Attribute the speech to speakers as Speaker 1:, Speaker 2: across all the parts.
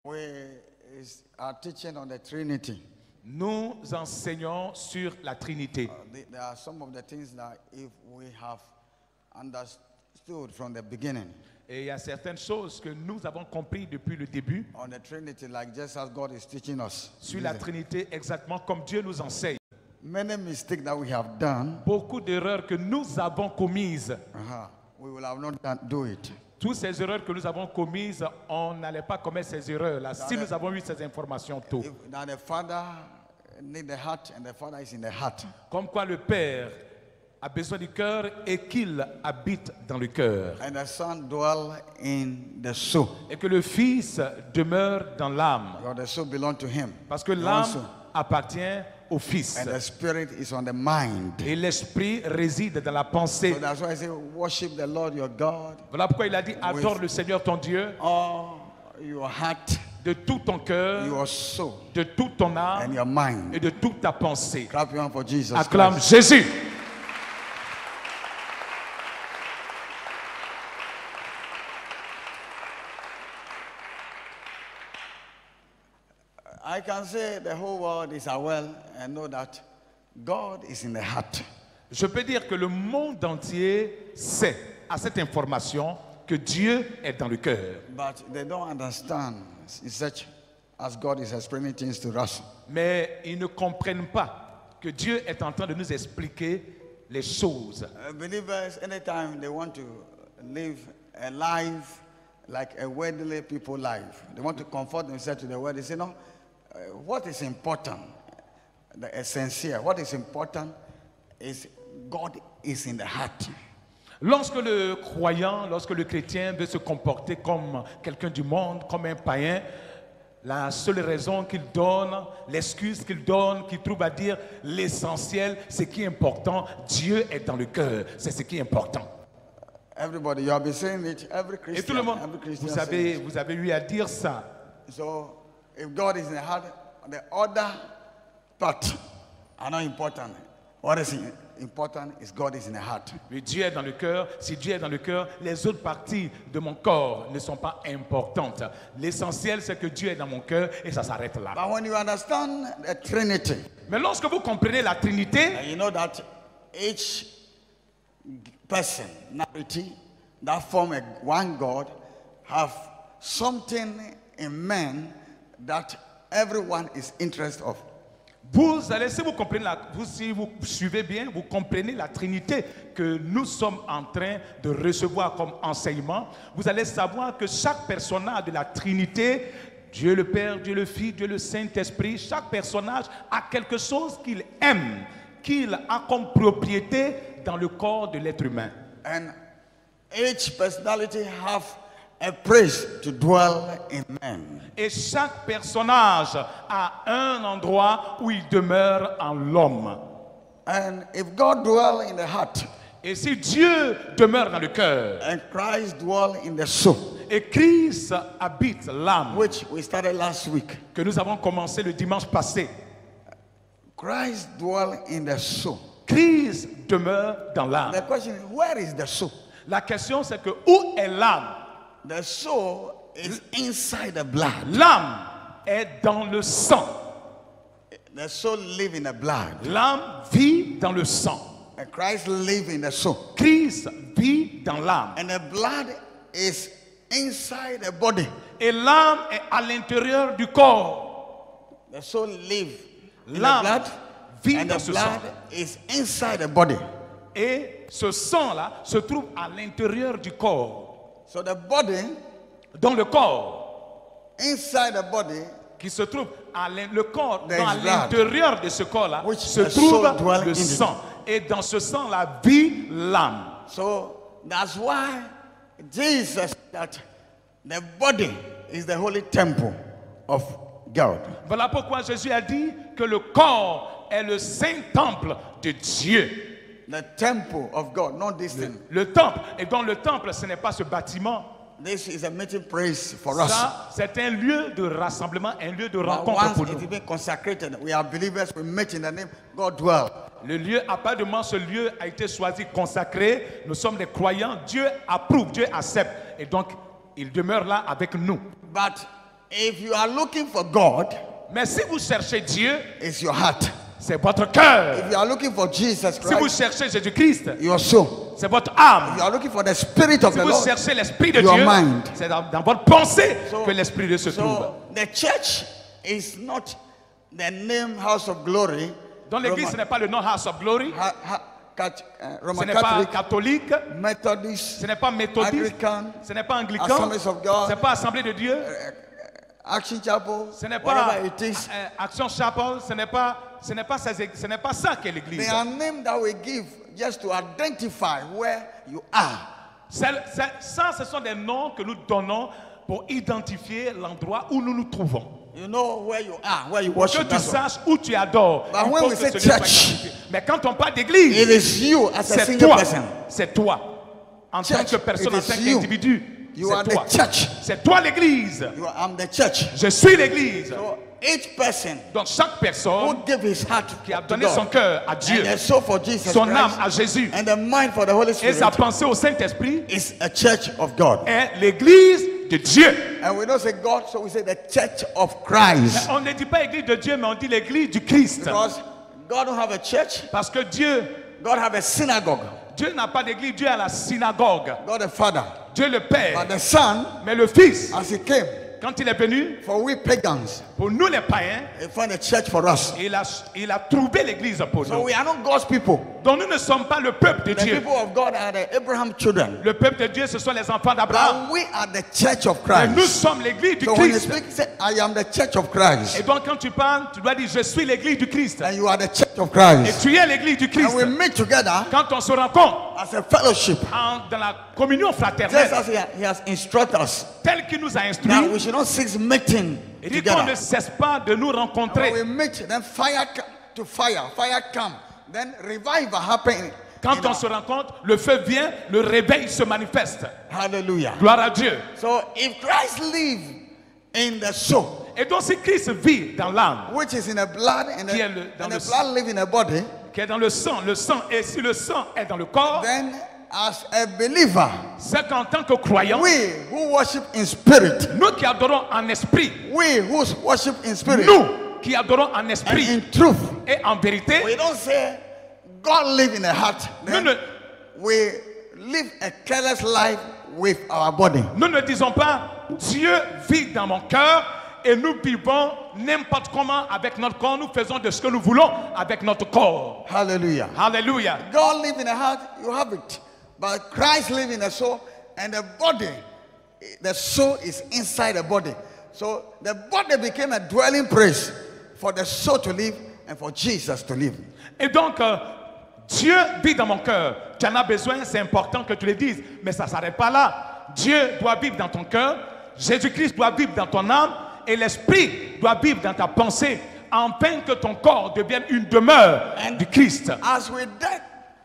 Speaker 1: We are teaching on the Trinity.
Speaker 2: Nous enseignons sur la Trinité.
Speaker 1: There are some of the things that if we have understood from the beginning
Speaker 2: Et il y a certaines choses que nous avons compris depuis le début
Speaker 1: on the Trinity, like just as God is teaching us.
Speaker 2: sur la Trinité, exactement comme Dieu nous enseigne.
Speaker 1: Many mistakes that we have done,
Speaker 2: Beaucoup d'erreurs que nous avons commises.
Speaker 1: We will have not do it.
Speaker 2: Toutes ces erreurs que nous avons commises, on n'allait pas commettre ces erreurs-là si nous avons eu ces informations tôt.
Speaker 1: That the Father need the heart and the Father is in the heart.
Speaker 2: Comme quoi le Père a besoin du cœur et qu'il habite dans le cœur.
Speaker 1: And the Son dwell in the soul.
Speaker 2: Et que le Fils demeure dans l'âme.
Speaker 1: Because the soul belongs to him.
Speaker 2: Parce que l'âme appartient au Fils.
Speaker 1: And the Spirit is on the mind.
Speaker 2: Et l'esprit réside dans la pensée.
Speaker 1: So that's why I say worship the Lord your God.
Speaker 2: Voilà pourquoi il a dit adore le Seigneur ton Dieu.
Speaker 1: All your heart,
Speaker 2: de tout ton cœur,
Speaker 1: your soul,
Speaker 2: de toute ton âme
Speaker 1: and your mind.
Speaker 2: Et de toute ta pensée.
Speaker 1: Clap your hand for Jesus.
Speaker 2: Acclame
Speaker 1: Christ.
Speaker 2: Jésus.
Speaker 1: I can say the whole world is aware and know that God is in the heart.
Speaker 2: Je peux dire que le monde entier sait à cette information que Dieu est dans le cœur.
Speaker 1: But they don't understand such as God is explaining things to us.
Speaker 2: Mais ils ne comprennent pas que Dieu est en train de nous expliquer les choses.
Speaker 1: Believers, anytime they want to live a life like a worldly people life, they want to comfort themselves to the world. They say, no, what is important, the essential, what is important is God is in the heart.
Speaker 2: Lorsque le croyant, lorsque le chrétien veut se comporter comme quelqu'un du monde, comme un païen, la seule raison qu'il donne, l'excuse qu'il donne, qu'il trouve à dire, l'essentiel, ce qui est important, Dieu est dans le cœur, c'est ce qui est important.
Speaker 1: Everybody, you have been saying it, every Christian.
Speaker 2: Et tout le monde,
Speaker 1: every Christian
Speaker 2: vous avez eu à dire ça.
Speaker 1: So, if God is in the heart, the other part are not important. What is important is God is in the heart.
Speaker 2: Mais Dieu est dans le cœur. Si Dieu est dans le cœur, les autres parties de mon corps ne sont pas importantes. L'essentiel, c'est que Dieu est dans mon cœur et ça s'arrête là.
Speaker 1: But when you understand the Trinity,
Speaker 2: mais lorsque vous comprenez la Trinité,
Speaker 1: you know that each personality that form one God have something in man that everyone is interested of.
Speaker 2: Vous allez, si vous suivez bien, vous comprenez la Trinité que nous sommes en train de recevoir comme enseignement. Vous allez savoir que chaque personnage de la Trinité, Dieu le Père, Dieu le Fils, Dieu le Saint-Esprit, chaque personnage a quelque chose qu'il aime, qu'il a comme propriété dans le corps de l'être humain.
Speaker 1: And each personality have a place to dwell in man.
Speaker 2: Et chaque personnage a un endroit où il demeure en l'homme.
Speaker 1: And if God dwell in the heart,
Speaker 2: et si Dieu demeure dans le cœur,
Speaker 1: and Christ dwell in the soul,
Speaker 2: et Christ habite l'âme,
Speaker 1: which we started last week,
Speaker 2: que nous avons commencé le dimanche passé,
Speaker 1: Christ dwell in the soul.
Speaker 2: Christ demeure dans l'âme.
Speaker 1: The question is, where is the soul?
Speaker 2: La question c'est que où est l'âme?
Speaker 1: The soul is inside the blood.
Speaker 2: L'âme est dans le sang.
Speaker 1: The soul live in the blood.
Speaker 2: L'âme vit dans le sang.
Speaker 1: And Christ live in the soul.
Speaker 2: Christ vit dans l'âme.
Speaker 1: And the blood is inside the body.
Speaker 2: Et l'âme est à l'intérieur du corps.
Speaker 1: The soul live in the
Speaker 2: L'âme
Speaker 1: blood.
Speaker 2: vit
Speaker 1: And
Speaker 2: dans
Speaker 1: the
Speaker 2: ce
Speaker 1: blood
Speaker 2: sang.
Speaker 1: is inside the body.
Speaker 2: Et ce sang-là se trouve à l'intérieur du corps.
Speaker 1: So the body,
Speaker 2: dans le corps,
Speaker 1: inside the body,
Speaker 2: qui se trouve le corps, dans l'intérieur de ce corps-là, se trouve le sang. Et dans ce sang-là vit l'âme.
Speaker 1: So that's why Jesus said that the body is the holy temple of God.
Speaker 2: Voilà pourquoi Jésus a dit que le corps est le saint temple de Dieu.
Speaker 1: The temple of God, not this thing.
Speaker 2: Le temple. Et dans le temple, ce n'est pas ce bâtiment.
Speaker 1: This is a meeting place for us.
Speaker 2: Ça, c'est un lieu de rassemblement, un lieu de rencontre
Speaker 1: once
Speaker 2: pour
Speaker 1: it
Speaker 2: nous.
Speaker 1: is been consecrated, we are believers, we meet in the name, God dwell.
Speaker 2: Le lieu, apparemment, ce lieu a été choisi, consacré. Nous sommes des croyants. Dieu approuve, Dieu accepte. Et donc, il demeure là avec nous.
Speaker 1: But If you are looking for God,
Speaker 2: Mais si vous cherchez Dieu,
Speaker 1: it's your heart.
Speaker 2: c'est votre cœur.
Speaker 1: If you are looking for Jesus
Speaker 2: Si vous
Speaker 1: Christ,
Speaker 2: cherchez Jésus-Christ,
Speaker 1: your soul.
Speaker 2: c'est votre
Speaker 1: If
Speaker 2: âme.
Speaker 1: you are looking for the Spirit of
Speaker 2: Si
Speaker 1: the
Speaker 2: vous
Speaker 1: Lord,
Speaker 2: cherchez l'Esprit de
Speaker 1: your
Speaker 2: Dieu,
Speaker 1: mind.
Speaker 2: c'est dans votre pensée que l'Esprit de Dieu se trouve.
Speaker 1: So the church is not the name House of Glory.
Speaker 2: Donc l'église, ce n'est pas le nom House of Glory, ce
Speaker 1: Roman
Speaker 2: n'est pas
Speaker 1: Catholic,
Speaker 2: catholique,
Speaker 1: Methodist,
Speaker 2: ce n'est pas méthodiste,
Speaker 1: Anglican,
Speaker 2: ce n'est pas anglican,
Speaker 1: Assemblies of God,
Speaker 2: ce n'est pas Assemblée de Dieu,
Speaker 1: Action Chapel,
Speaker 2: ce n'est pas
Speaker 1: whatever it is.
Speaker 2: Action Chapel, ce n'est pas ça qu'est l'église.
Speaker 1: They are names that we give just to identify where you are.
Speaker 2: Ça, ce sont des noms que nous donnons pour identifier l'endroit où nous nous trouvons.
Speaker 1: You know where you are, where you
Speaker 2: Que
Speaker 1: worship.
Speaker 2: tu
Speaker 1: That's all.
Speaker 2: saches où tu adores.
Speaker 1: But
Speaker 2: Il
Speaker 1: when
Speaker 2: faut
Speaker 1: we
Speaker 2: que
Speaker 1: say
Speaker 2: ce lieu soit
Speaker 1: church,
Speaker 2: identifié. Mais quand on parle d'église,
Speaker 1: It is you as a
Speaker 2: c'est
Speaker 1: single
Speaker 2: toi.
Speaker 1: person.
Speaker 2: C'est toi. En tant
Speaker 1: Church,
Speaker 2: que personne,
Speaker 1: it
Speaker 2: en tant
Speaker 1: is you.
Speaker 2: qu'individu.
Speaker 1: You are
Speaker 2: C'est toi.
Speaker 1: the church.
Speaker 2: C'est toi l'église.
Speaker 1: I'm the church.
Speaker 2: Je suis l'église.
Speaker 1: So each person
Speaker 2: Donc chaque personne
Speaker 1: who give his heart
Speaker 2: qui a
Speaker 1: to
Speaker 2: donné son
Speaker 1: God,
Speaker 2: cœur à Dieu,
Speaker 1: and the soul for Jesus
Speaker 2: son âme
Speaker 1: Christ,
Speaker 2: à Jésus
Speaker 1: and the mind for the Holy
Speaker 2: et
Speaker 1: Spirit,
Speaker 2: sa pensée au Saint-Esprit
Speaker 1: is a church of God.
Speaker 2: est l'église de Dieu.
Speaker 1: And we don't say God, so we say the church of Christ.
Speaker 2: On ne dit pas église de Dieu, mais on dit l'église du Christ.
Speaker 1: Because God don't have a church,
Speaker 2: Parce que Dieu
Speaker 1: God have a synagogue.
Speaker 2: Dieu n'a pas d'église, Dieu a la synagogue.
Speaker 1: God the Father.
Speaker 2: Dieu le Père.
Speaker 1: But the Son,
Speaker 2: Mais le Fils,
Speaker 1: as he came,
Speaker 2: quand il est venu,
Speaker 1: for we pagans,
Speaker 2: pour nous les païens,
Speaker 1: he found a church for us.
Speaker 2: il a trouvé l'église pour
Speaker 1: So
Speaker 2: nous.
Speaker 1: we are not God's people.
Speaker 2: Donc nous ne sommes pas le peuple de
Speaker 1: The
Speaker 2: Dieu.
Speaker 1: people of God are the Abraham children.
Speaker 2: Le peuple de Dieu, ce sont les enfants d'Abraham.
Speaker 1: But we are the church of
Speaker 2: Et nous
Speaker 1: Christ.
Speaker 2: sommes l'église du
Speaker 1: So when you
Speaker 2: Christ.
Speaker 1: speak, say, I am the church of Christ.
Speaker 2: Et donc quand tu parles, tu dois dire, je suis l'église du Christ.
Speaker 1: And you are the church of
Speaker 2: Et
Speaker 1: Christ.
Speaker 2: tu es l'église du Christ.
Speaker 1: And we meet together
Speaker 2: Quand on se rencontre
Speaker 1: as a fellowship.
Speaker 2: dans la communion
Speaker 1: Just
Speaker 2: fraternelle,
Speaker 1: as he has instructed us.
Speaker 2: tel qu'il nous a
Speaker 1: Now
Speaker 2: instruits,
Speaker 1: we should not cease meeting
Speaker 2: il dit qu'on ne
Speaker 1: together.
Speaker 2: cesse pas de nous
Speaker 1: When we
Speaker 2: rencontrer.
Speaker 1: meet, then fire to fire come. Then revival happen.
Speaker 2: Quand on se rencontre, le feu vient, le réveil se manifeste.
Speaker 1: Hallelujah.
Speaker 2: Gloire à Dieu.
Speaker 1: So if Christ live in the soul,
Speaker 2: Et donc si Christ vit dans l'âme,
Speaker 1: which is in the blood, and
Speaker 2: Qui
Speaker 1: the,
Speaker 2: est dans
Speaker 1: and
Speaker 2: le
Speaker 1: the blood live in the body,
Speaker 2: qui est dans le sang, et si le sang est dans le corps,
Speaker 1: then as a believer,
Speaker 2: c'est qu'en tant que croyants,
Speaker 1: we who worship in spirit,
Speaker 2: nous qui adorons en esprit,
Speaker 1: we who worship in spirit
Speaker 2: nous qui adorons en
Speaker 1: and
Speaker 2: esprit
Speaker 1: in truth,
Speaker 2: et en vérité,
Speaker 1: we don't say God live in the heart. Then
Speaker 2: nous ne,
Speaker 1: we live a careless life with our body.
Speaker 2: nous ne disons pas Dieu vit dans mon cœur et nous vivons n'importe comment avec notre corps, nous faisons de ce que nous voulons avec notre corps.
Speaker 1: Hallelujah.
Speaker 2: Alléluia.
Speaker 1: God live in the heart, you have it. But Christ live in the soul, and the soul is inside the body. So the body became a dwelling place for the soul to live and for Jesus to live.
Speaker 2: Et donc, Dieu vit dans mon cœur. Tu en as besoin, c'est important que tu le dises. Mais ça ne s'arrête pas là. Dieu doit vivre dans ton cœur. Jésus-Christ doit vivre dans ton âme. Et l'Esprit doit vivre dans ta pensée. Afin que ton corps devienne une demeure du Christ.
Speaker 1: As we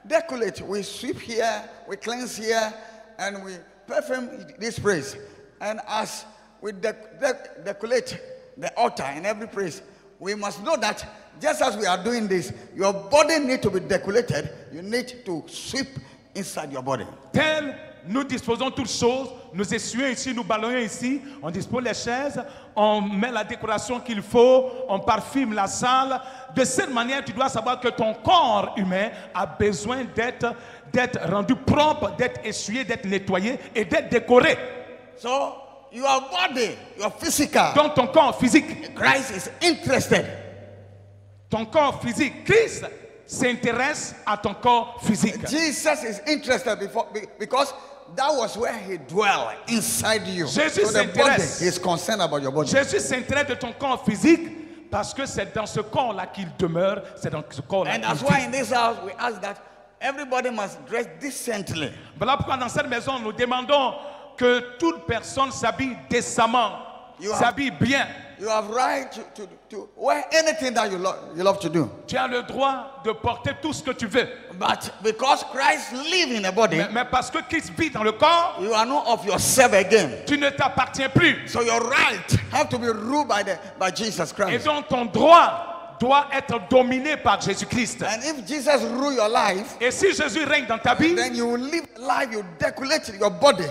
Speaker 1: decorate, we sweep here, we cleanse here, and we perfume this place. And as we decorate the altar in every place, we must know that just as we are doing this, your body needs to be decorated. You need to sweep inside your body.
Speaker 2: Tel nous disposons toutes choses, nous essuyons ici, nous balayons ici, on dispose les chaises, on met la décoration qu'il faut, on parfume la salle. De cette manière, tu dois savoir que ton corps humain a besoin d'être rendu propre, d'être essuyé, d'être nettoyé et d'être décoré.
Speaker 1: So your body, your physical,
Speaker 2: Donc ton corps physique,
Speaker 1: Christ is interested.
Speaker 2: ton corps physique, Christ s'intéresse à ton corps physique.
Speaker 1: Jesus is interested because that was where he dwelled, inside you.
Speaker 2: Jésus
Speaker 1: So the body
Speaker 2: s'intéresse.
Speaker 1: is concerned about your body.
Speaker 2: Jésus s'intéresse de ton corps physique parce que c'est dans ce corps-là qu'il demeure, c'est dans ce corps-là
Speaker 1: And
Speaker 2: qu'il
Speaker 1: that's
Speaker 2: vit.
Speaker 1: why in this house we ask that everybody must dress decently.
Speaker 2: Voilà pourquoi dans cette maison, nous demandons que toute personne s'habille décemment, s'habille bien.
Speaker 1: You have right to wear anything that you love to do.
Speaker 2: Tu as le droit de porter tout ce que tu veux.
Speaker 1: But because Christ lives in the body,
Speaker 2: Mais parce que Christ vit dans le corps,
Speaker 1: you are not of yourself again.
Speaker 2: tu ne t'appartiens plus.
Speaker 1: So your right have to be ruled by Jesus
Speaker 2: Et
Speaker 1: Christ.
Speaker 2: donc ton droit doit être dominé par Jésus-Christ.
Speaker 1: And if Jesus rule your life,
Speaker 2: Et si Jésus règne dans ta vie,
Speaker 1: then you will live life, you decorate your body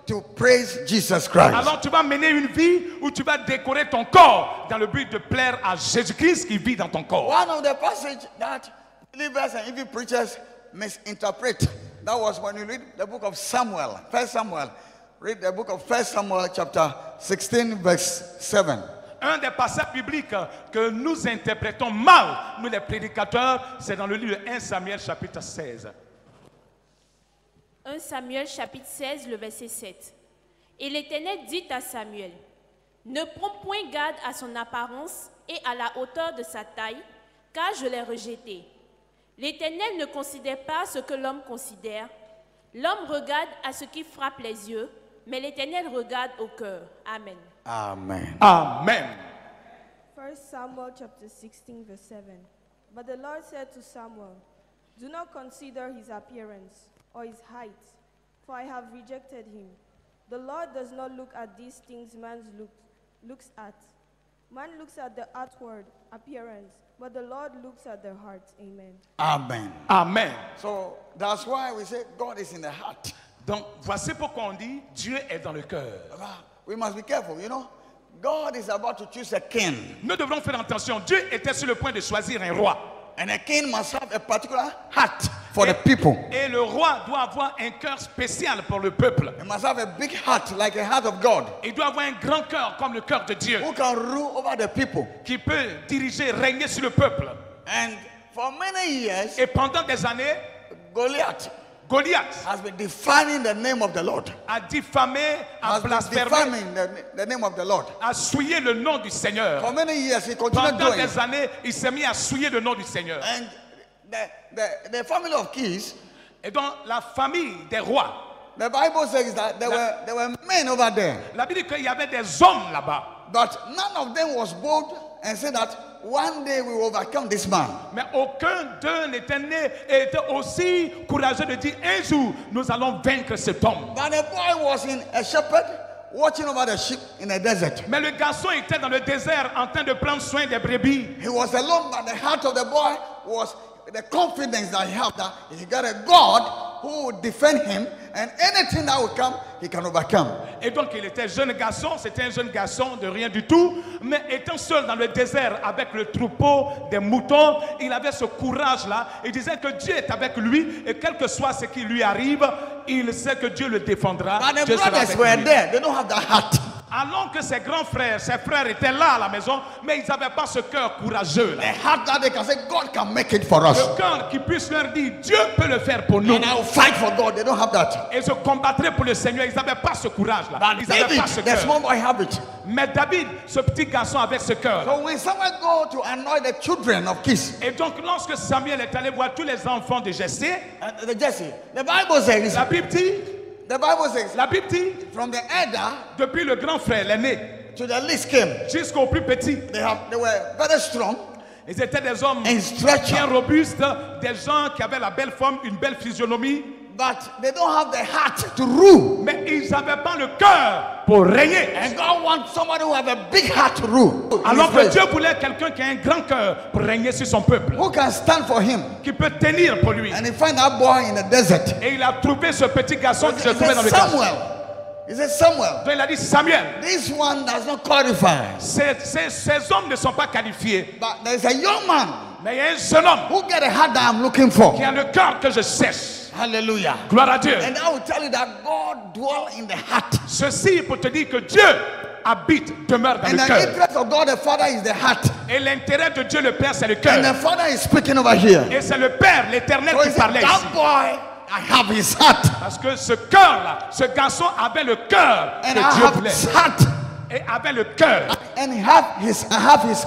Speaker 1: to praise Jesus Christ.
Speaker 2: Alors tu vas mener une vie où tu vas décorer ton corps dans le but de plaire à Jésus-Christ qui vit dans ton corps.
Speaker 1: One of the passages that believers and even preachers misinterpret, that was when you read the book of Samuel, 1 Samuel. Read the book of 1 Samuel chapter 16 verse 7.
Speaker 2: Un des passages bibliques que nous interprétons mal, nous les prédicateurs, c'est dans le livre de 1 Samuel chapitre 16.
Speaker 3: 1 Samuel chapitre 16, le verset 7. Et l'Éternel dit à Samuel, ne prends point garde à son apparence et à la hauteur de sa taille, car je l'ai rejeté. L'Éternel ne considère pas ce que l'homme considère. L'homme regarde à ce qui frappe les yeux, mais l'Éternel regarde au cœur. Amen.
Speaker 1: Amen.
Speaker 2: Amen.
Speaker 4: 1 Samuel chapter 16 verse 7. But the Lord said to Samuel, do not consider his appearance or his height, for I have rejected him. The Lord does not look at these things man looks at. Man looks at the outward appearance, but the Lord looks at the heart. Amen.
Speaker 1: Amen.
Speaker 2: Amen.
Speaker 1: So that's why we say God is in the heart.
Speaker 2: Donc voici pourquoi on dit Dieu est dans le cœur.
Speaker 1: We must be careful, you know. God is about to choose a king.
Speaker 2: Nous devrons faire attention. Dieu était sur le point de choisir un roi.
Speaker 1: And a king must have a particular heart for the people.
Speaker 2: Et le roi doit avoir un cœur spécial pour le peuple.
Speaker 1: He must have a big heart like a heart of God.
Speaker 2: Il doit avoir un grand cœur comme le cœur de Dieu.
Speaker 1: Who can rule over the people.
Speaker 2: Qui peut diriger, régner sur le peuple.
Speaker 1: And for many years,
Speaker 2: et pendant des années, Goliath
Speaker 1: has been defining the name of the Lord.
Speaker 2: A diffamé, a
Speaker 1: blasphemé the name of the Lord.
Speaker 2: A souillé le nom du Seigneur.
Speaker 1: For many years he continued
Speaker 2: pendant
Speaker 1: doing.
Speaker 2: des années, il s'est mis à souiller le nom du Seigneur.
Speaker 1: And the family of kings,
Speaker 2: et donc la famille des rois.
Speaker 1: The Bible says that there were men over there.
Speaker 2: La Bible dit qu'il y avait des hommes là-bas.
Speaker 1: But none of them was bold and said that one day we will overcome this man.
Speaker 2: Mais aucun d'eux n'était né et était aussi courageux de dire un jour nous allons vaincre cet homme.
Speaker 1: But the boy was in a shepherd watching over the sheep in a desert.
Speaker 2: Mais le garçon était dans le désert en train de prendre soin des brebis.
Speaker 1: He was alone, but the heart of the boy was the confidence that he had that he got a God who would defend him, and anything that would come, he can overcome.
Speaker 2: Et donc il était jeune garçon, c'était un jeune garçon de rien du tout, mais étant seul dans le désert avec le troupeau des moutons, il avait ce courage-là. Il disait que Dieu est avec lui et quel que soit ce qui lui arrive, il sait que Dieu le défendra.
Speaker 1: But the
Speaker 2: Dieu sera
Speaker 1: brothers
Speaker 2: avec
Speaker 1: were
Speaker 2: lui.
Speaker 1: there, they don't have that heart.
Speaker 2: Alors que ses grands frères, ses frères étaient là à la maison, mais ils n'avaient pas ce cœur courageux.
Speaker 1: The heart that they can say, God can make it for us.
Speaker 2: Le cœur qui puisse leur dire, Dieu peut le faire pour nous.
Speaker 1: And I will fight for God. They don't have that.
Speaker 2: Et se combattraient pour le Seigneur. Ils n'avaient pas ce courage-là.
Speaker 1: But
Speaker 2: Ils n'avaient pas ce
Speaker 1: David, the small
Speaker 2: cœur.
Speaker 1: boy, have it.
Speaker 2: Mais David, ce petit garçon avait ce cœur.
Speaker 1: So when someone go to anoint the children of Kish,
Speaker 2: Et donc lorsque Samuel est allé voir tous les enfants de Jessé,
Speaker 1: the Bible says,
Speaker 2: la Bible dit, la Bible dit,
Speaker 1: from the elder
Speaker 2: depuis le grand frère, l'aîné,
Speaker 1: to the least came,
Speaker 2: jusqu'au plus petit,
Speaker 1: they were very strong.
Speaker 2: ils étaient des hommes
Speaker 1: And stretcher.
Speaker 2: bien robustes, des gens qui avaient la belle forme, une belle physionomie,
Speaker 1: But they don't have the heart to rule.
Speaker 2: mais ils n'avaient pas le cœur pour régner.
Speaker 1: And God wants somebody who have a big heart to rule.
Speaker 2: Alors que Dieu voulait quelqu'un qui a un grand cœur pour régner sur son peuple,
Speaker 1: Who can stand for him.
Speaker 2: qui peut tenir pour lui.
Speaker 1: And he find that boy in the desert.
Speaker 2: Et il a trouvé ce petit garçon qui se
Speaker 1: He
Speaker 2: trouvait dans
Speaker 1: said,
Speaker 2: le désert.
Speaker 1: Samuel. He said, Samuel,
Speaker 2: Donc il a dit, Samuel,
Speaker 1: this one does not qualify.
Speaker 2: ces hommes ne sont pas qualifiés.
Speaker 1: But there is a young man
Speaker 2: Mais il y a un jeune homme
Speaker 1: who get a heart that I'm looking for.
Speaker 2: qui a le cœur que je cherche.
Speaker 1: Hallelujah.
Speaker 2: Gloire à Dieu.
Speaker 1: And I will tell you that God dwells in the heart.
Speaker 2: Ceci pour te dire que Dieu habite, demeure dans
Speaker 1: And
Speaker 2: le
Speaker 1: the
Speaker 2: cœur.
Speaker 1: interest of God the Father is the heart.
Speaker 2: Et l'intérêt de Dieu le Père, c'est le
Speaker 1: And
Speaker 2: cœur.
Speaker 1: the Father is speaking over here.
Speaker 2: Et c'est le Père, l'Éternel
Speaker 1: So he
Speaker 2: qui
Speaker 1: said,
Speaker 2: parlait ici.
Speaker 1: that boy, I have his heart.
Speaker 2: Parce que ce cœur-là, ce garçon avait le cœur
Speaker 1: And
Speaker 2: que
Speaker 1: I
Speaker 2: Dieu
Speaker 1: have
Speaker 2: voulait.
Speaker 1: his heart.
Speaker 2: Et avait le cœur.
Speaker 1: And I have his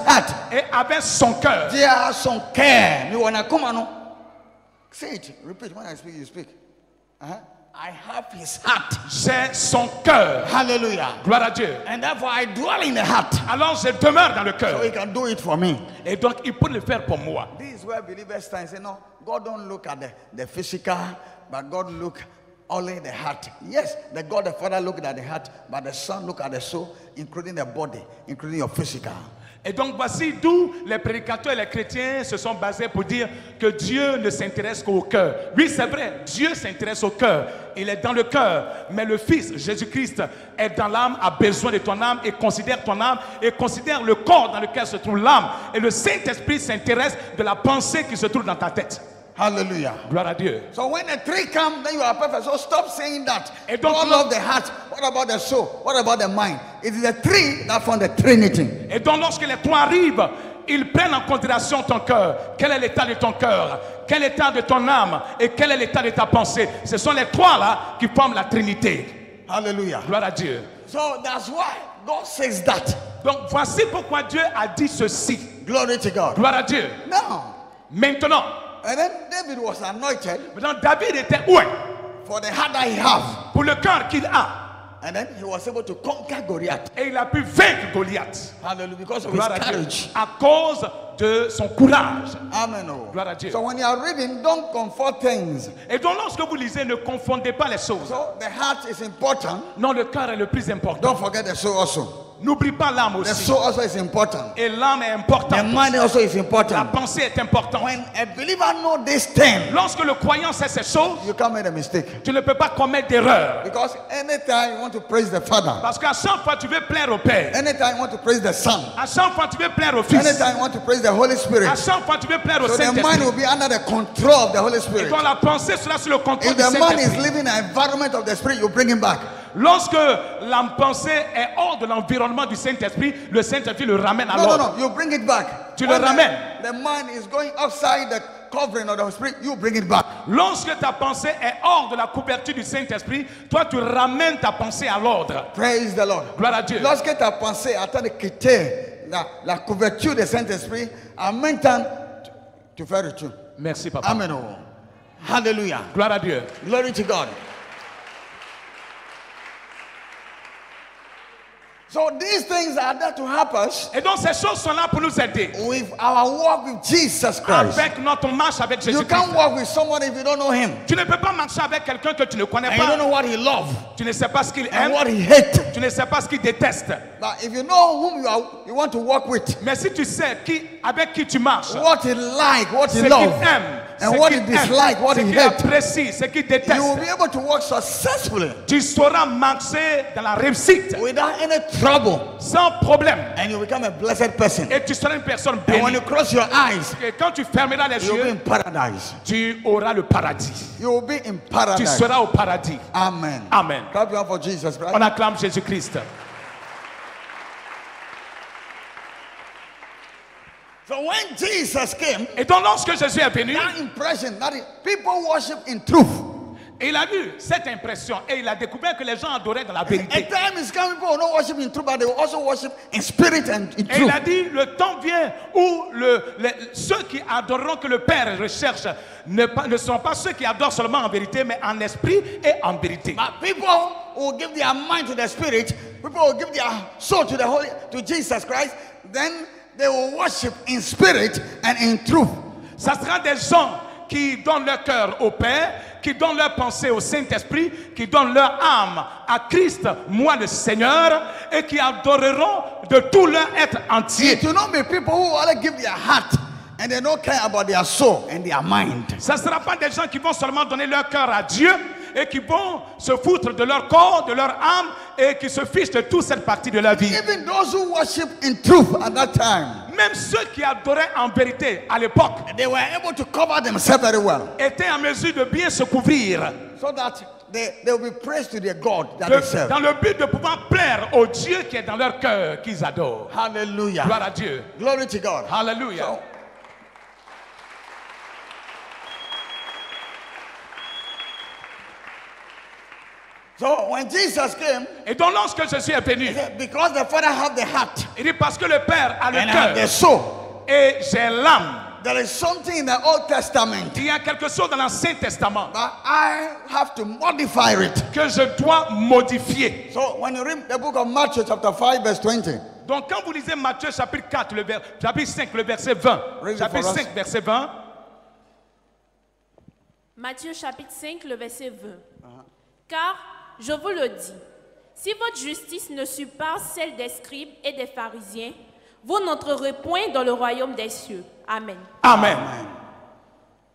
Speaker 1: heart.
Speaker 2: Et avait son cœur.
Speaker 1: There are some care. You wanna come on? Say it. Repeat. When I speak, you speak. I have his heart.
Speaker 2: J'ai son cœur.
Speaker 1: Hallelujah.
Speaker 2: Gloire à Dieu.
Speaker 1: And therefore I dwell in the heart.
Speaker 2: Alors je demeure dans le
Speaker 1: So
Speaker 2: cœur.
Speaker 1: he can do it for me.
Speaker 2: Et donc il peut le faire pour moi.
Speaker 1: This is where believers stand and say, no, God don't look at the physical, but God look only the heart. Yes, the God the Father look at the heart, but the Son look at the soul, including the body, including your physical.
Speaker 2: Et donc voici d'où les prédicateurs et les chrétiens se sont basés pour dire que Dieu ne s'intéresse qu'au cœur. Oui, c'est vrai, Dieu s'intéresse au cœur. Il est dans le cœur. Mais le Fils, Jésus-Christ, est dans l'âme, a besoin de ton âme et considère ton âme et considère le corps dans lequel se trouve l'âme. Et le Saint-Esprit s'intéresse de la pensée qui se trouve dans ta tête.
Speaker 1: Hallelujah.
Speaker 2: Gloire à Dieu.
Speaker 1: So when the three come, then you are perfect. So stop saying that.
Speaker 2: Et donc,
Speaker 1: God love the heart. What about the soul? What about the mind? It is the three that form the Trinity.
Speaker 2: Et donc lorsque les trois arrivent, ils prennent en considération ton cœur. Quel est l'état de ton cœur? Quel est l'état de ton âme? Et quel est l'état de ta pensée? Ce sont les trois là qui forment la Trinité.
Speaker 1: Hallelujah.
Speaker 2: Gloire à Dieu.
Speaker 1: So that's why God says that.
Speaker 2: Donc voici pourquoi Dieu a dit ceci.
Speaker 1: Glory to God.
Speaker 2: Gloire à Dieu.
Speaker 1: Now,
Speaker 2: Maintenant,
Speaker 1: and then David was anointed
Speaker 2: David était où?
Speaker 1: for the heart that he has.
Speaker 2: Pour le cœur qu'il a.
Speaker 1: And then he was able to conquer Goliath.
Speaker 2: Et il a pu vaincre Goliath.
Speaker 1: Hallelujah. Because of his
Speaker 2: Gloire à Dieu.
Speaker 1: courage.
Speaker 2: À cause de son courage.
Speaker 1: Amen. Oh.
Speaker 2: Gloire à Dieu.
Speaker 1: So when you are reading, don't confuse things.
Speaker 2: Et donc lorsque vous lisez, ne confondez pas les choses.
Speaker 1: So the heart is important.
Speaker 2: Non, le cœur est le plus important.
Speaker 1: Don't forget the soul also.
Speaker 2: N'oublie pas l'âme
Speaker 1: The
Speaker 2: aussi.
Speaker 1: soul also is important.
Speaker 2: Et l'âme est
Speaker 1: The
Speaker 2: importante.
Speaker 1: mind also is
Speaker 2: La
Speaker 1: important.
Speaker 2: pensée est importante.
Speaker 1: When a believer knows this thing,
Speaker 2: Lorsque le croyant sait ces choses,
Speaker 1: you can't make a mistake.
Speaker 2: tu ne peux pas commettre d'erreur.
Speaker 1: Because anytime you want to praise the Father,
Speaker 2: Parce qu'à chaque fois tu veux plaire au Père.
Speaker 1: anytime you want to praise the Son,
Speaker 2: À chaque fois tu veux plaire au Fils.
Speaker 1: anytime you want to praise the Holy Spirit,
Speaker 2: À chaque fois tu veux plaire au
Speaker 1: so the mind
Speaker 2: Saint-Esprit.
Speaker 1: will be under the control of the Holy
Speaker 2: Et
Speaker 1: Spirit.
Speaker 2: donc la pensée sera sur le contrôle
Speaker 1: If
Speaker 2: du
Speaker 1: the man is
Speaker 2: Saint-Esprit.
Speaker 1: living in an environment of the Spirit, you bring him back.
Speaker 2: Lorsque la pensée est hors de l'environnement du Saint-Esprit, le Saint-Esprit le ramène à
Speaker 1: No, no,
Speaker 2: l'ordre.
Speaker 1: no. You bring it back.
Speaker 2: Tu le
Speaker 1: When
Speaker 2: ramènes.
Speaker 1: the mind is going outside the covering of the Spirit, you bring it back.
Speaker 2: Lorsque ta pensée est hors de la couverture du Saint-Esprit, toi tu ramènes ta pensée à l'ordre.
Speaker 1: Praise the Lord.
Speaker 2: Gloire à Dieu.
Speaker 1: Lorsque tu as pensé à de quitter la couverture du Saint-Esprit, en même temps, tu fais retour.
Speaker 2: Merci papa.
Speaker 1: Amen. Oh. Hallelujah.
Speaker 2: Gloire à Dieu.
Speaker 1: Glory to God. So these things are there to help us
Speaker 2: Et donc ces choses sont là pour nous aider.
Speaker 1: with our walk with Jesus Christ.
Speaker 2: Avec notre marche avec
Speaker 1: You
Speaker 2: Jésus-Christ.
Speaker 1: can't walk with someone if you don't know him.
Speaker 2: Tu ne peux pas marcher avec quelqu'un que tu ne connais
Speaker 1: And you don't know
Speaker 2: pas.
Speaker 1: what he loves
Speaker 2: Tu ne sais pas ce qu'il
Speaker 1: and
Speaker 2: aime.
Speaker 1: what he hates.
Speaker 2: Tu ne sais pas ce qu'il déteste.
Speaker 1: But if you know whom you want to walk with,
Speaker 2: Mais si tu sais avec qui tu marches,
Speaker 1: what he like, what
Speaker 2: ce
Speaker 1: he
Speaker 2: qu'il
Speaker 1: loves,
Speaker 2: aime,
Speaker 1: and
Speaker 2: ce
Speaker 1: what
Speaker 2: qu'il
Speaker 1: he dislike,
Speaker 2: aime,
Speaker 1: what
Speaker 2: ce
Speaker 1: he
Speaker 2: qu'il
Speaker 1: hates,
Speaker 2: apprécie, ce qu'il
Speaker 1: you will
Speaker 2: déteste,
Speaker 1: be able to walk successfully
Speaker 2: tu sauras marcher dans la réussite
Speaker 1: without any trouble,
Speaker 2: sans problème.
Speaker 1: and you become a blessed person.
Speaker 2: Et tu seras une personne
Speaker 1: And when
Speaker 2: bénie.
Speaker 1: you cross your eyes,
Speaker 2: Et quand tu fermeras les
Speaker 1: you'll be
Speaker 2: yeux,
Speaker 1: in paradise.
Speaker 2: tu auras le paradis.
Speaker 1: You will be in
Speaker 2: Tu
Speaker 1: paradise.
Speaker 2: seras au paradis.
Speaker 1: Amen.
Speaker 2: Amen.
Speaker 1: Clap your hands for Jesus Christ.
Speaker 2: On acclame Jésus-Christ.
Speaker 1: So when Jesus came,
Speaker 2: Et donc lorsque Jésus est venu,
Speaker 1: that impression that people worship in truth.
Speaker 2: il a eu cette impression et il a découvert que les gens adoraient dans la
Speaker 1: A
Speaker 2: vérité.
Speaker 1: time is coming, people will not worship in truth, but they will also worship in spirit and in
Speaker 2: Et il
Speaker 1: truth.
Speaker 2: a dit, le temps vient où ceux qui adoreront que le Père recherche ne sont pas ceux qui adorent seulement en vérité, mais en esprit et en vérité.
Speaker 1: But people will give their mind to the Spirit, people will give their soul to to Jesus Christ, then they will worship in spirit and in truth.
Speaker 2: Ça sera des gens qui donnent leur cœur au Père, qui donnent leur pensée au Saint-Esprit, qui donnent leur âme à Christ, moi le Seigneur, et qui adoreront de tout leur être entier.
Speaker 1: It will not be people who only give their heart and they don't care about their soul and their mind.
Speaker 2: Ça ne sera pas des gens qui vont seulement donner leur cœur à Dieu et qui vont se foutre de leur corps, de leur âme et qui se fichent de toute cette partie de leur vie.
Speaker 1: Even those who worship in truth at that time,
Speaker 2: Même ceux qui adoraient en vérité à l'époque
Speaker 1: they were able to cover themselves very well,
Speaker 2: étaient en mesure de bien se couvrir
Speaker 1: so that they will be praised to their God that they serve.
Speaker 2: dans le but de pouvoir plaire au Dieu qui est dans leur cœur, qu'ils adorent.
Speaker 1: Hallelujah.
Speaker 2: Gloire à Dieu.
Speaker 1: Glory to God.
Speaker 2: Hallelujah.
Speaker 1: So when Jesus came,
Speaker 2: Et donc lorsque Jésus est venu,
Speaker 1: he said, because the Father have the heart
Speaker 2: il dit parce que le Père a le
Speaker 1: and I have the
Speaker 2: cœur
Speaker 1: soul,
Speaker 2: et j'ai l'âme.
Speaker 1: there is something in the Old Testament,
Speaker 2: Il y a quelque chose dans l'Ancien Testament
Speaker 1: but I have to modify it.
Speaker 2: que je dois modifier.
Speaker 1: So when you read the book of Matthew chapter 5 verse 20,
Speaker 2: Donc quand vous lisez Matthieu chapitre 4, chapitre 5, le verset 20,
Speaker 1: Read it
Speaker 2: chapitre
Speaker 1: for us.
Speaker 2: 5, verset 20,
Speaker 3: Matthieu chapitre 5, le verset 20. Car, je vous le dis, si votre justice ne surpasse celle des scribes et des pharisiens, vous n'entrerez point dans le royaume des cieux. Amen.
Speaker 2: Amen.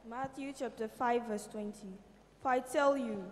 Speaker 4: Matthew chapter 5 verse 20. For I tell you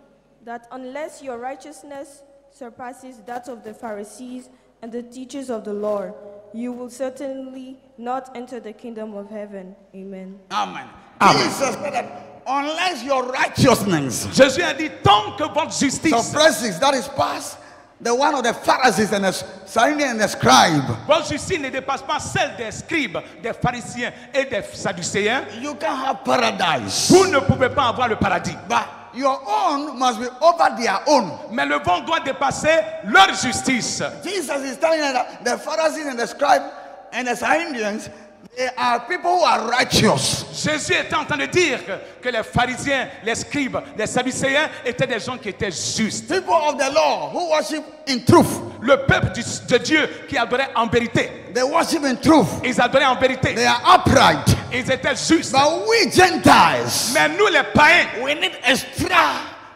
Speaker 4: that unless your righteousness surpasses that of the Pharisees and the teachers of the law, you will certainly not enter the kingdom of heaven. Amen.
Speaker 1: Amen.
Speaker 2: Amen.
Speaker 1: Jesus said that unless your righteousness
Speaker 2: Jésus a dit, tant que votre justice,
Speaker 1: suppresses, that is past the one of the Pharisees and the Sadducees and the scribe,
Speaker 2: votre justice ne dépasse pas celle des scribes, des pharisiens et des sadducéens,
Speaker 1: you can have paradise.
Speaker 2: vous ne pouvez pas avoir le paradis.
Speaker 1: But your own must be over their own.
Speaker 2: Mais le vent doit dépasser leur justice.
Speaker 1: Jesus is telling us that the Pharisees and the scribes and the Sadducees, they are people who are righteous.
Speaker 2: Jésus était en train de dire que les pharisiens, les scribes, les sadducéens étaient des gens qui étaient justes.
Speaker 1: People of the law who worship in truth.
Speaker 2: Le peuple de Dieu qui adorait en vérité.
Speaker 1: They worship in truth.
Speaker 2: Ils adoraient en vérité.
Speaker 1: They are upright.
Speaker 2: Ils étaient justes.
Speaker 1: But we Gentiles,
Speaker 2: Mais nous les païens,
Speaker 1: we need extra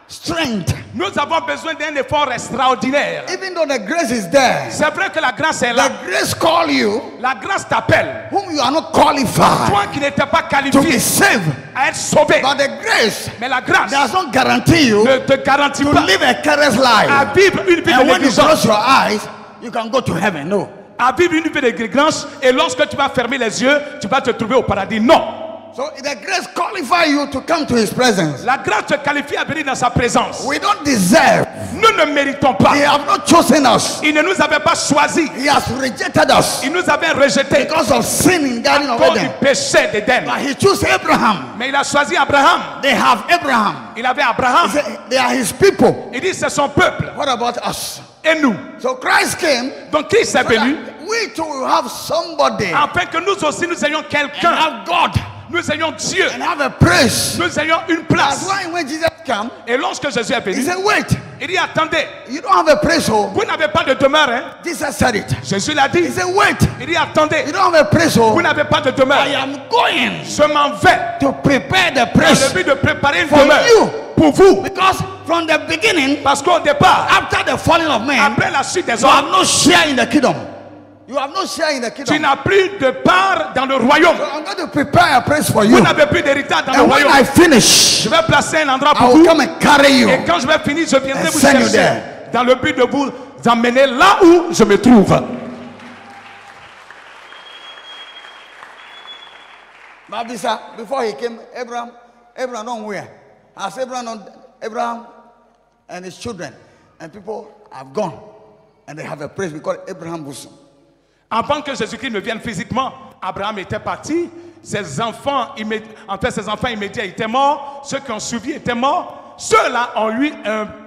Speaker 1: strength.
Speaker 2: nous avons besoin d'un effort extraordinaire.
Speaker 1: Even though the grace is there,
Speaker 2: C'est vrai que la grâce est là.
Speaker 1: the grace call you,
Speaker 2: La grâce t'appelle.
Speaker 1: whom you are not qualified
Speaker 2: Toi qui n'étais pas
Speaker 1: to be
Speaker 2: qualifié
Speaker 1: saved.
Speaker 2: à être sauvé.
Speaker 1: But the grace
Speaker 2: Mais la grâce
Speaker 1: does not guarantee you
Speaker 2: ne te garantit
Speaker 1: to
Speaker 2: pas
Speaker 1: live a careless
Speaker 2: à
Speaker 1: life.
Speaker 2: vivre une vie de
Speaker 1: And when you
Speaker 2: négligence.
Speaker 1: close your eyes, you can go to heaven. No.
Speaker 2: À vivre une vie de négligence. Et lorsque tu vas fermer les yeux, tu vas te trouver au paradis. Non.
Speaker 1: So the grace qualify you to come to his presence.
Speaker 2: La grâce te qualifie à venir dans sa présence.
Speaker 1: We don't deserve.
Speaker 2: Nous ne méritons pas.
Speaker 1: He have not chosen us.
Speaker 2: Il ne nous avait pas choisis.
Speaker 1: He has rejected us
Speaker 2: Il nous avait rejetés
Speaker 1: because of sin in Garden
Speaker 2: à
Speaker 1: of
Speaker 2: cause du
Speaker 1: Eden.
Speaker 2: péché d'Éden.
Speaker 1: But he chose Abraham.
Speaker 2: Mais il a choisi Abraham.
Speaker 1: They have Abraham.
Speaker 2: Il avait
Speaker 1: He
Speaker 2: Abraham.
Speaker 1: said, they are his people.
Speaker 2: Il dit c'est son peuple.
Speaker 1: What about us?
Speaker 2: Et nous.
Speaker 1: So Christ came
Speaker 2: Donc Christ est
Speaker 1: so
Speaker 2: venu
Speaker 1: that we too will have somebody and
Speaker 2: afin que nous aussi nous ayons quelqu'un.
Speaker 1: have God
Speaker 2: Nous ayons Dieu.
Speaker 1: and have a praise.
Speaker 2: Nous ayons une
Speaker 1: That's
Speaker 2: place.
Speaker 1: why when Jesus came,
Speaker 2: Et lorsque Jésus est
Speaker 1: he
Speaker 2: venu,
Speaker 1: said, wait,
Speaker 2: il dit attendez,
Speaker 1: you don't have a praise hole.
Speaker 2: vous n'avez pas de demeure. Hein?
Speaker 1: Jesus said it.
Speaker 2: Jésus l'a
Speaker 1: He
Speaker 2: dit.
Speaker 1: said, wait,
Speaker 2: Il dit attendez,
Speaker 1: you don't have a praise hole.
Speaker 2: vous n'avez pas de
Speaker 1: I
Speaker 2: demeure.
Speaker 1: am going
Speaker 2: Je m'en vais
Speaker 1: to prepare the
Speaker 2: dans le
Speaker 1: praise
Speaker 2: but de préparer une
Speaker 1: for
Speaker 2: demeure
Speaker 1: you.
Speaker 2: pour vous.
Speaker 1: Because from the beginning,
Speaker 2: Parce qu'au départ,
Speaker 1: after the falling of man,
Speaker 2: après la chute des
Speaker 1: you have
Speaker 2: hommes,
Speaker 1: no share in the kingdom. You have no share in the
Speaker 2: tu
Speaker 1: kingdom.
Speaker 2: n'as plus de part dans le royaume.
Speaker 1: So I'm going to prepare a place for
Speaker 2: Vous
Speaker 1: you.
Speaker 2: n'avez plus d'héritage dans le
Speaker 1: And when
Speaker 2: royaume.
Speaker 1: I finish,
Speaker 2: Je vais placer un endroit
Speaker 1: I
Speaker 2: pour
Speaker 1: will
Speaker 2: vous.
Speaker 1: come and carry you.
Speaker 2: Et quand je vais finir, je viendrai
Speaker 1: And
Speaker 2: vous
Speaker 1: send you
Speaker 2: chercher
Speaker 1: there.
Speaker 2: dans le but de vous emmener là où je me trouve.
Speaker 1: But before he came, Abraham don't where? As Abraham and his children and people have gone. And they have a place because Abraham bosom.
Speaker 2: Avant que Jésus-Christ ne vienne physiquement, Abraham était parti. Ses enfants immédiats étaient morts. Ceux qui ont suivi étaient morts. Ceux-là ont eu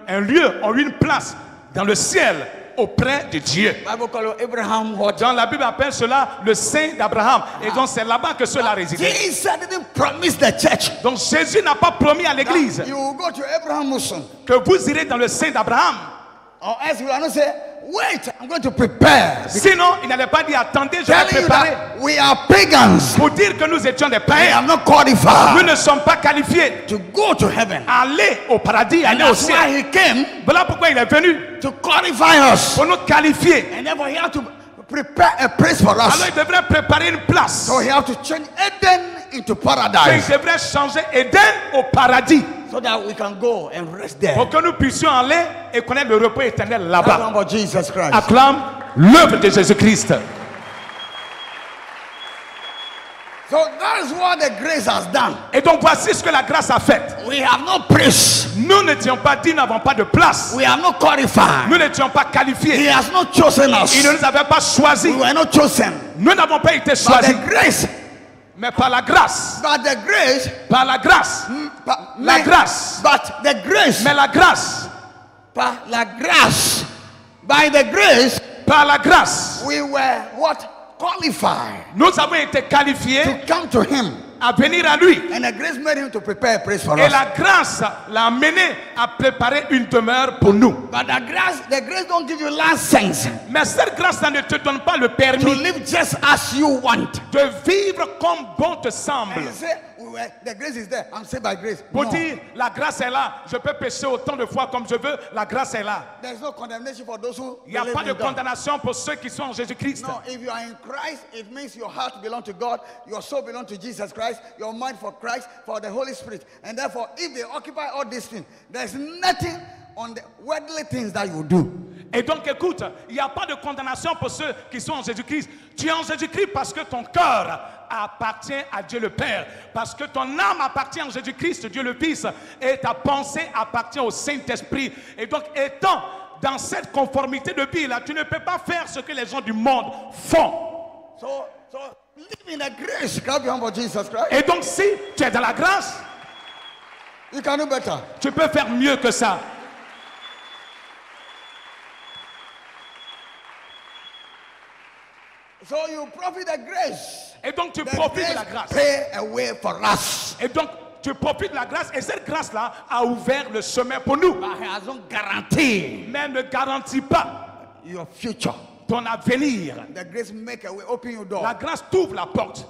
Speaker 2: un lieu, ont eu une place dans le ciel auprès de Dieu.
Speaker 1: Bible call Abraham what?
Speaker 2: Dans la Bible appelle cela le sein d'Abraham. Et donc c'est là-bas que ceux-là résidaient.
Speaker 1: Jesus didn't promise the church.
Speaker 2: Donc Jésus n'a pas promis à l'église
Speaker 1: You will go to Abraham bosom.
Speaker 2: que vous irez dans le sein d'Abraham.
Speaker 1: Or else you will not say, wait, I'm going to prepare.
Speaker 2: Sinon, il n'allait pas dire attendez, je vais
Speaker 1: Telling you
Speaker 2: préparer.
Speaker 1: that we are pagans.
Speaker 2: Pour dire que nous étions des
Speaker 1: We
Speaker 2: païens.
Speaker 1: are not
Speaker 2: Nous
Speaker 1: qualified
Speaker 2: ne sommes pas qualifiés.
Speaker 1: to go to heaven.
Speaker 2: Aller au paradis,
Speaker 1: And
Speaker 2: aller au
Speaker 1: that's
Speaker 2: ciel.
Speaker 1: why he came
Speaker 2: Voilà pourquoi il est venu.
Speaker 1: to qualify us.
Speaker 2: Pour nous qualifier.
Speaker 1: And therefore he had to prepare a place for
Speaker 2: Alors
Speaker 1: us.
Speaker 2: il devrait préparer une place.
Speaker 1: So he had to change Eden into
Speaker 2: Et il
Speaker 1: paradise
Speaker 2: devrait changer Éden au paradis.
Speaker 1: so that we can go and rest there.
Speaker 2: Pour que nous puissions aller et connaître le repos éternel là-bas.
Speaker 1: Acclaim Jesus Christ.
Speaker 2: Acclame l'œuvre de Jésus-Christ.
Speaker 1: So that is what the grace has done.
Speaker 2: Et donc voici ce que la grâce a fait.
Speaker 1: We have no place.
Speaker 2: Nous n'étions pas dignes, n'avons pas de place.
Speaker 1: We are not qualified.
Speaker 2: Nous n'étions pas
Speaker 1: He
Speaker 2: qualifiés.
Speaker 1: has not chosen us.
Speaker 2: Il ne nous avait pas choisis.
Speaker 1: We were not chosen.
Speaker 2: Nous n'avons pas été
Speaker 1: But
Speaker 2: choisis.
Speaker 1: the grace,
Speaker 2: Mais par la grâce.
Speaker 1: but the grace,
Speaker 2: Par la grâce. La grâce.
Speaker 1: but the grace,
Speaker 2: Mais la grâce.
Speaker 1: by la grace, by the grace,
Speaker 2: Par la grâce.
Speaker 1: we were what? Qualified
Speaker 2: Nous avons été qualifiés
Speaker 1: to come to him.
Speaker 2: à venir à lui.
Speaker 1: And the grace made him to prepare a place for
Speaker 2: Et
Speaker 1: us.
Speaker 2: la grâce l'a amené à préparer une demeure pour nous.
Speaker 1: But the grace don't give you license
Speaker 2: Mais cette grâce-là ne te donne pas le
Speaker 1: to
Speaker 2: permis
Speaker 1: live just as you want.
Speaker 2: de vivre comme bon te semble.
Speaker 1: And you say, well, the grace is there. I'm saved by grace.
Speaker 2: Pour
Speaker 1: No.
Speaker 2: dire, la grâce est là. Je peux pécher autant de fois comme je veux. La grâce est là.
Speaker 1: There's no condemnation for those who
Speaker 2: Il n'y a
Speaker 1: believe
Speaker 2: pas de
Speaker 1: in God.
Speaker 2: condamnation pour ceux qui sont en Jésus-Christ.
Speaker 1: No, if you are in Christ, it means your heart belongs to God, your soul belongs to Jesus Christ, your mind for Christ, for the Holy Spirit. And therefore, if they occupy all these things, there's nothing on the worldly things that you do.
Speaker 2: Et donc écoute, il n'y a pas de condamnation pour ceux qui sont en Jésus-Christ. Tu es en Jésus-Christ parce que ton cœur appartient à Dieu le Père. Parce que ton âme appartient à Jésus-Christ, Dieu le Fils. Et ta pensée appartient au Saint-Esprit. Et donc étant dans cette conformité de vie là, tu ne peux pas faire ce que les gens du monde font.
Speaker 1: So live in the grace. Clap your hand for Jesus Christ.
Speaker 2: Et donc si tu es dans la grâce,
Speaker 1: You can do better.
Speaker 2: tu peux faire mieux que ça.
Speaker 1: So you profit the grace.
Speaker 2: Et donc tu
Speaker 1: The
Speaker 2: profites de la
Speaker 1: grace
Speaker 2: grâce.
Speaker 1: pay a way for us.
Speaker 2: Et donc tu profites de la grâce. Et cette grâce-là a ouvert le chemin pour nous.
Speaker 1: But it has no guarantee
Speaker 2: Mais ne garantit pas
Speaker 1: your future.
Speaker 2: ton avenir.
Speaker 1: The grace make a way, open your door.
Speaker 2: La grâce t'ouvre la porte.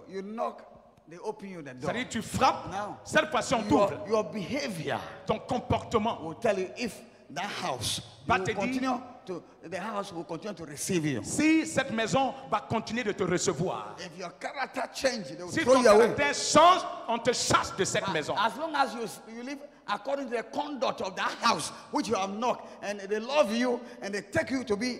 Speaker 1: You knock, they open you the door.
Speaker 2: C'est-à-dire tu frappes.
Speaker 1: Now,
Speaker 2: Cette fois-ci on t'ouvre.
Speaker 1: your behavior
Speaker 2: Ton comportement
Speaker 1: will tell you if that house
Speaker 2: Va
Speaker 1: you
Speaker 2: te
Speaker 1: will continue to, the house will continue to receive you.
Speaker 2: si cette maison va continuer de te recevoir.
Speaker 1: If your character change, they will
Speaker 2: Si
Speaker 1: throw
Speaker 2: ton
Speaker 1: you away.
Speaker 2: caractère change, on te chasse de cette maison.
Speaker 1: As long as you live according to the conduct of that house which you have knocked, and they love you and they take you to be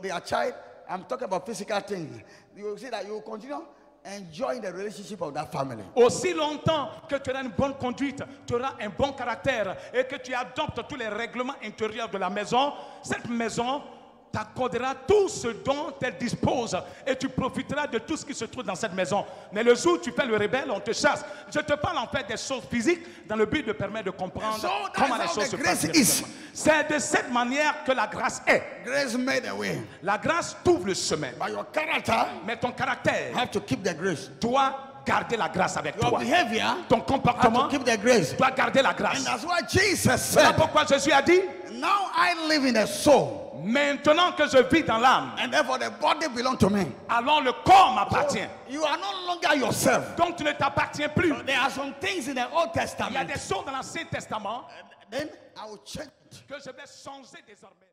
Speaker 1: their child. I'm talking about physical things. You will see that you will continue enjoying the relationship of that family.
Speaker 2: Aussi longtemps que tu auras une bonne conduite, tu auras un bon caractère et que tu adoptes tous les règlements intérieurs de la maison, cette maison t'accordera tout ce dont elle dispose et tu profiteras de tout ce qui se trouve dans cette maison. Mais le jour où tu fais le rebelle, on te chasse. Je te parle en fait des choses physiques dans le but de permettre de comprendre
Speaker 1: So that's
Speaker 2: comment les
Speaker 1: how
Speaker 2: choses
Speaker 1: the
Speaker 2: se
Speaker 1: grace
Speaker 2: passent.
Speaker 1: is.
Speaker 2: directement. C'est de cette manière que la grâce est.
Speaker 1: Grace made a way,
Speaker 2: La grâce t'ouvre le chemin.
Speaker 1: but your character
Speaker 2: Mais ton caractère
Speaker 1: have to keep the grace.
Speaker 2: doit garder la grâce avec
Speaker 1: Your
Speaker 2: toi.
Speaker 1: behavior
Speaker 2: Ton
Speaker 1: have
Speaker 2: comportement
Speaker 1: to keep the grace.
Speaker 2: doit garder la
Speaker 1: And
Speaker 2: grâce.
Speaker 1: that's why Jesus
Speaker 2: Voilà
Speaker 1: said,
Speaker 2: pourquoi Jésus a dit,
Speaker 1: now I live in the soul,
Speaker 2: maintenant que je vis dans l'âme,
Speaker 1: and therefore the body belongs to me.
Speaker 2: alors le corps m'appartient.
Speaker 1: You are no longer yourself.
Speaker 2: Donc tu ne t'appartiens plus.
Speaker 1: There are some things in the Old
Speaker 2: Il y a
Speaker 1: Testament.
Speaker 2: des choses dans l'Ancien Testament
Speaker 1: Then I will change it.
Speaker 2: que je vais changer désormais.